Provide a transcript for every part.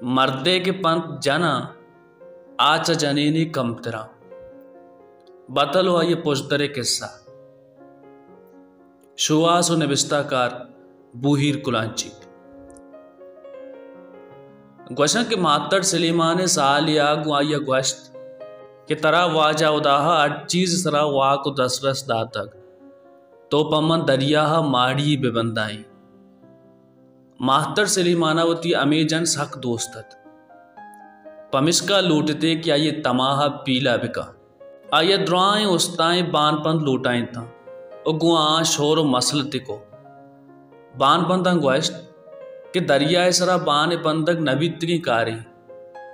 मर्दे के पंत जना आचा जनीनी कमतरा। बतलो ये पुजदरे किस्सा शुवासु निविस्ताकार बूहीर कुलांची ग्वशन के मातर सलीमाने साल या गुआया ग्वश्त के तरह वाजा उदाहा अट चीज सरा वाकु दसरस दातक तो पमन दरिया माड़ी बेबंदाई माहतर सलीमानावती अमेजन सख दोस्तत पमिश्का लूटते क्या ये तमाहा पीला बिका आये द्राएं उस्ताएं बानपंद लूटाएं था और गुआ शोर मसल तिको बानपंदा ग्वश्त के दरियाए सरा बान बंदक नबीतरी कारी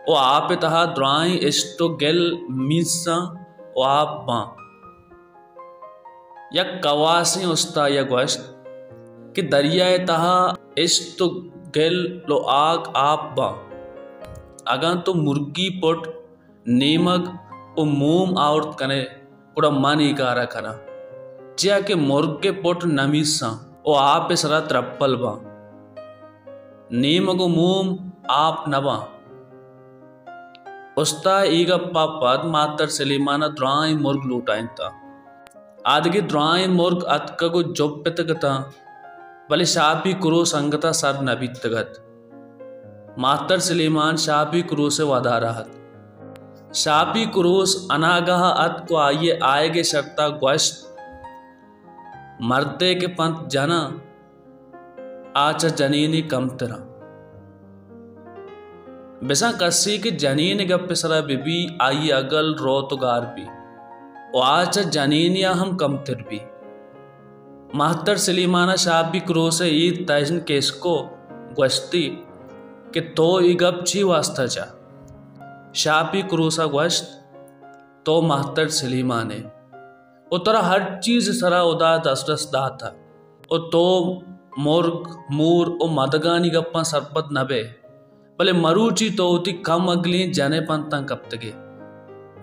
ओ आप तहा द्राएं इष्टो गेल मीसा ओ आप बा या कवासी उस्ता या ग्वश्त कि दरियाए तहा इष्टो गेल लो आग आप बा अगन तो मुर्गी पुट नीमक ओ मोम आउट कने पुरा मन इकारा करा जिया के मुर्गे पुट नमीसा ओ आप सरा त्रप्पल बा नीमक ओ मोम आप नबा उस्ता ईगप्पा पद मातर सलीमाना द्राई मुर्ग लूटाइन था आदगी द्राई मुर्ग अतका को जोप तगता भले शापी कुरो संगता सर नबी तगत मातर सलीमान शापी कुरो से वादा रहत शापी कुरोस अनागाह अत को आइए आएगे शर्ता ग्वश्त मर्दे के पंत जना आचा जनीनी कमतरा बेसा कस्सी के जनीन गप्पे सरा बिबी आई अगल रो तो गार भी ओ आचा जनीनिया हम कमतर भी माहतर सलीमाना शापी क्रो से ईद तैजन केसको ग्वश्ती कि तो इगप छी वास्ता जा शापी क्रोसा ग्वश्त तो माहतर सलीमाने उतरा हर चीज सरा उदा दसरस दा था ओ तो मुर्ग मूर ओ मदगानी गप्पा सरपत नबे भले मरूची तो उती कम अगली जने पंता कप्तगे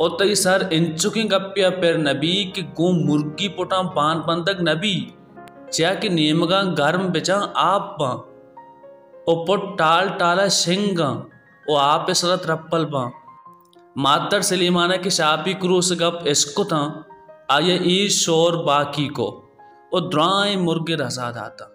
ओ तई सर इंचुकी गप्पिया पेर नबी कि गो मुर्गी पुटा पान पंतक नबी च्या कि नेमगा गर्म बेचा आप बा ओ पुट टाल टाला शिंगा ओ आप सरत रप्पल बा मातर सलीमाना के शापी क्रूस गप इसको था आये ई शोर बाकी को ओ द्राएं मुर्गे रसा दाता।